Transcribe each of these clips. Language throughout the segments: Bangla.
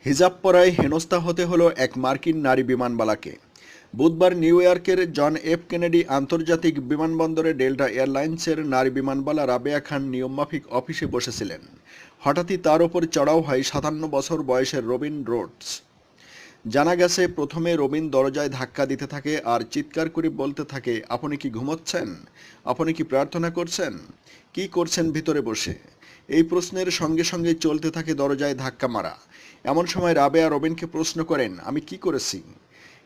হিজাব পরায় হেনস্থা হতে হলো এক মার্কিন নারী বিমানবালাকে। বুধবার নিউ ইয়র্কের জন এফ কেনেডি আন্তর্জাতিক বিমানবন্দরে ডেল্টা এয়ারলাইন্সের নারী বিমানবালা রাবেয়া খান নিয়মমাফিক অফিসে বসেছিলেন। হঠাৎই তার ওপর চড়াও হয় 57 বছর বয়সের রবিন রোডস। জানা গেছে, প্রথমে রবিন দরজায় ধাক্কা দিতে থাকে আর চিৎকার করে বলতে থাকে, আপনি কি ঘুমোচ্ছেন? আপনি কি প্রার্থনা করছেন? কি করছেন ভিতরে বসে? এই প্রশ্নের সঙ্গে সঙ্গে চলতে থাকে দরজায় ধাক্কা মারা। এমন সময় রাবেয়া রবিনকে প্রশ্ন করেন, আমি কি করেছি?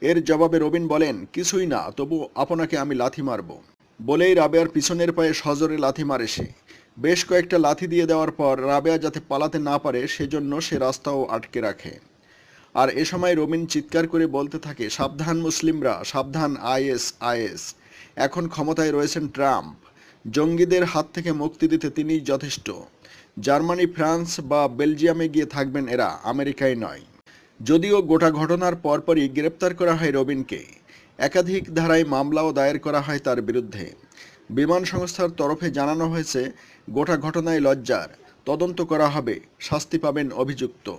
এর জবাবে রবিন বলেন, কিছুই না, তবু আপনাকে আমি লাথি মারব। বলেই রাবেয়ার পিছনের পায়ে সজোরে লাথি মারে সে। বেশ কয়েকটা লাথি দিয়ে দেওয়ার পর রাবেয়া যাতে পালাতে না পারে সেজন্য সে রাস্তাও আটকে রাখে। আর এ সময় রবিন চিৎকার করে বলতে থাকে, সাবধান মুসলিমরা, সাবধান আইএস আইএস। এখন ক্ষমতায় রয়েছেন ট্রাম্প। জঙ্গিদের হাত থেকে মুক্তি দিতে তিনিই যথেষ্ট। জার্মানি, ফ্রান্স বা বেলজিয়ামে গিয়ে থাকবেন এরা, আমেরিকায় নয়। যদিও গোটা ঘটনার পরপরই গ্রেপ্তার করা হয় রবিনকে। একাধিক ধারায় মামলাও দায়ের করা হয় তার বিরুদ্ধে। বিমান সংস্থার তরফে জানানো হয়েছে, গোটা ঘটনায় লজ্জার, তদন্ত করা হবে, শাস্তি পাবেন অভিযুক্ত।